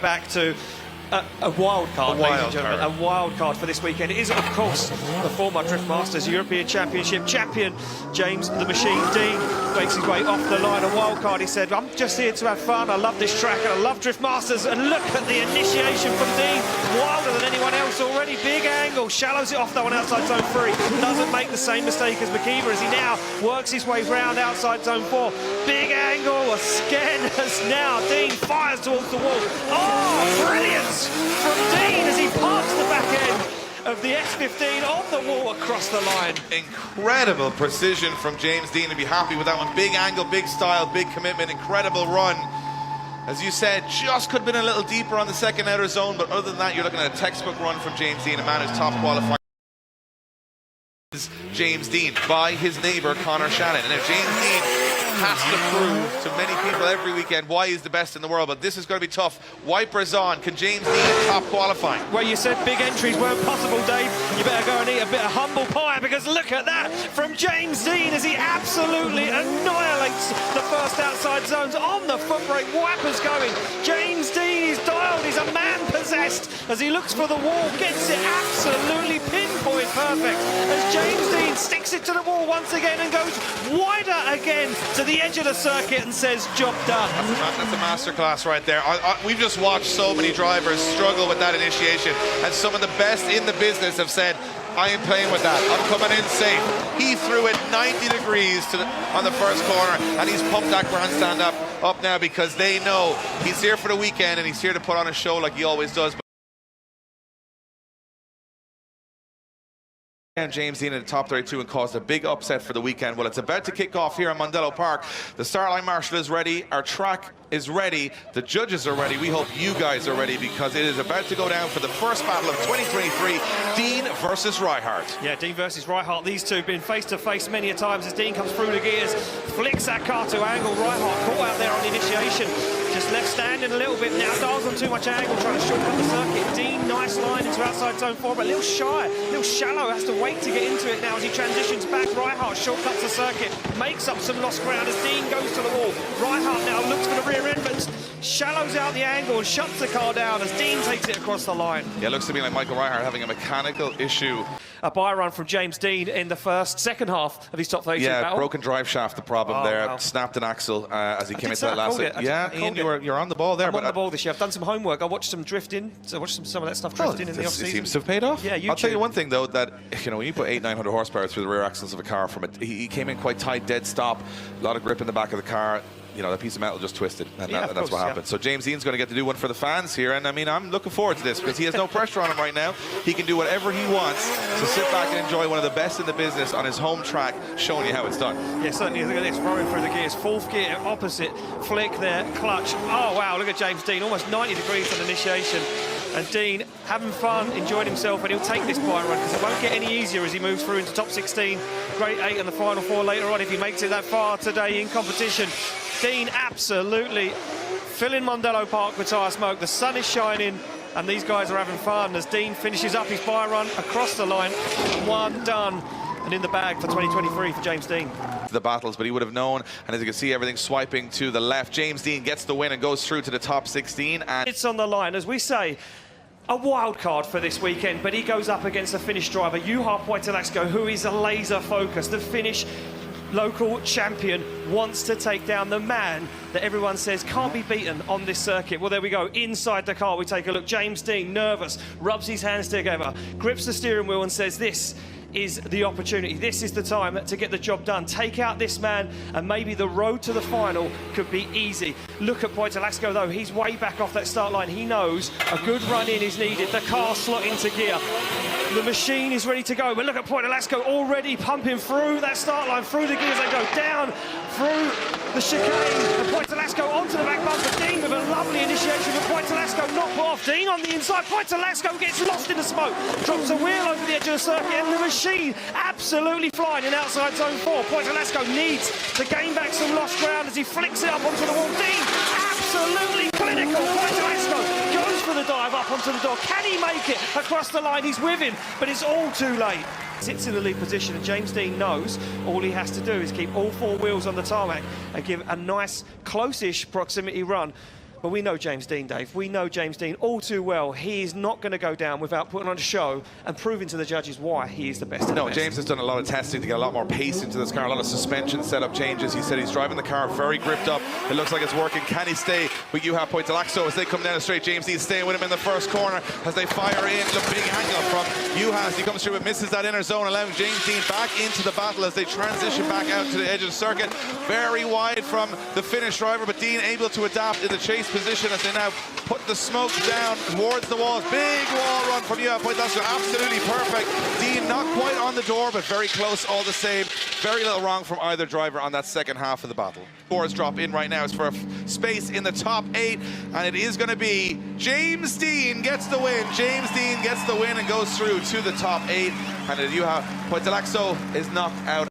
back to a wild card, ladies and gentlemen. A wild card for this weekend. It is, of course, the former Drift Masters European Championship champion, James the Machine Deane, makes his way off the line. A wild card, he said, I'm just here to have fun. I love this track and I love Drift Masters. And look at the initiation from Deane. Wilder than anyone else already. Big angle. Shallows it off, though, on outside zone 3. Doesn't make the same mistake as McKeever as he now works his way round outside zone 4. Big angle. Again as now Deane fires towards the wall. Oh, brilliant from Deane as he parks the back end of the X15 on the wall across the line. Incredible precision from James Deane, to be happy with that one. Big angle, big style, big commitment, incredible run. As you said, just could have been a little deeper on the second outer zone, but other than that, you're looking at a textbook run from James Deane, a man who's top qualified. James Deane by his neighbour Conor Shannon. And if James Deane has to prove to many people every weekend why he's the best in the world, but this is going to be tough. Wipers on. Can James Deane top qualifying? Well, you said big entries weren't possible, Dave. You better go and eat a bit of humble pie, because look at that from James Deane as he absolutely annihilates the first outside zones on the foot brake. Wipers going. James Deane is dialed. He's a man possessed as he looks for the wall, gets it absolutely pinpoint perfect as James Deane sticks it to the wall once again and goes wider again to the edge of the circuit and says, job done. That's a masterclass right there. We've just watched so many drivers struggle with that initiation, and some of the best in the business have said, I ain't playing with that. I'm coming in safe. He threw it 90 degrees on the first corner, and he's pumped that grandstand up now because they know he's here for the weekend and he's here to put on a show like he always does. And James Deane in the top 32 and caused a big upset for the weekend. Well, it's about to kick off here in Mondello Park. The start line marshal is ready. Our track is ready. The judges are ready. We hope you guys are ready, because it is about to go down for the first battle of 2023, Deane versus Reichardt. Yeah, Deane versus Reichardt. These two have been face to face many a times as Deane comes through the gears, flicks that car to angle. Reichardt caught out there on the initiation, just left standing a little bit now, dials on too much angle, trying to shortcut the circuit. Deane, nice line into outside zone 4, but a little shy, a little shallow, has to wait to get into it now as he transitions back. Reichardt shortcuts the circuit, makes up some lost ground as Deane goes to the wall. Reichardt now looks for the rear end, but shallows out the angle and shuts the car down as Deane takes it across the line. Yeah, it looks to me like Michael Reichardt having a mechanical issue. A by run from James Deane in the second half of his top 32 battle. Yeah, broken drive shaft, the problem there. Wow. Snapped an axle as he came into that last. Yeah, Ian, you're on the ball there. I'm on the ball this year. I've done some homework. I watched some drifting. So I watched some of that stuff drifting in the off-season. It seems to have paid off. Yeah, I'll tell you one thing though, that when you put 800-900 horsepower through the rear axles of a car from it, he came in quite tight, dead stop, a lot of grip in the back of the car. You know, that piece of metal just twisted, and that's what happened. So James Deane's going to get to do one for the fans here, and I mean, I'm looking forward to this because he has no pressure on him right now. He can do whatever he wants, so sit back and enjoy one of the best in the business on his home track, showing you how it's done. Yeah, certainly. Look at this, rolling through the gears, fourth gear, opposite, flick there, clutch. Oh, wow, look at James Deane, almost 90 degrees on initiation. And Deane having fun, enjoying himself, and he'll take this bike run because it won't get any easier as he moves through into top 16, grade 8 and the final 4 later on if he makes it that far today in competition. Deane absolutely filling Mondello Park with tyre smoke. The sun is shining and these guys are having fun as Deane finishes up his bike run across the line. One done and in the bag for 2023 for James Deane. The battles, but he would have known, and as you can see, everything swiping to the left. James Deane gets the win and goes through to the top 16. And it's on the line, as we say, a wild card for this weekend, but he goes up against a Finnish driver, Juha Poitalaxko, who is a laser focus. The Finnish local champion wants to take down the man that everyone says can't be beaten on this circuit. Well, there we go. Inside the car, we take a look. James Deane, nervous, rubs his hands together, grips the steering wheel and says, this is the opportunity. This is the time to get the job done. Take out this man and maybe the road to the final could be easy. Look at Poitalaxko though. He's way back off that start line. He knows a good run in is needed. The car slot into gear. The machine is ready to go. But look at Poitalaxko already pumping through that start line, through the gears. They go down through the chicane. And Poitalaxko onto the back bumper. Deane with a lovely initiation, but Poitalaxko not put off. Deane on the inside. Poitalaxko gets lost in the smoke. Drops a wheel over the edge of the circuit, and the machine absolutely flying in outside zone 4. Poitalaxko needs to gain back some lost ground as he flicks it up onto the wall. Deane absolutely clinical. Poitalaxko goes for the dive up onto the door. Can he make it across the line? He's with him, but it's all too late. Sits in the lead position, and James Deane knows all he has to do is keep all 4 wheels on the tarmac and give a nice, close-ish proximity run. But we know James Deane, Dave. We know James Deane all too well. He is not going to go down without putting on a show and proving to the judges why he is the best. No, James has done a lot of testing to get a lot more pace into this car, a lot of suspension setup changes. He said he's driving the car very gripped up. It looks like it's working. Can he stay with Juha Poitalaxo as they come down the straight? James Deane staying with him in the first corner as they fire in. The big angle from Juha as he comes through but misses that inner zone, allowing James Deane back into the battle as they transition back out to the edge of the circuit. Very wide from the Finnish driver, but Deane able to adapt in the chase position as they now put the smoke down towards the walls. Big wall run from Juha Poitalaxo, absolutely perfect. Deane not quite on the door, but very close all the same. Very little wrong from either driver on that second half of the battle. Scores drop in right now. It's for a space in the top 8, and it is going to be James Deane gets the win. James Deane gets the win and goes through to the top 8, and Juha Poitalaxo is knocked out.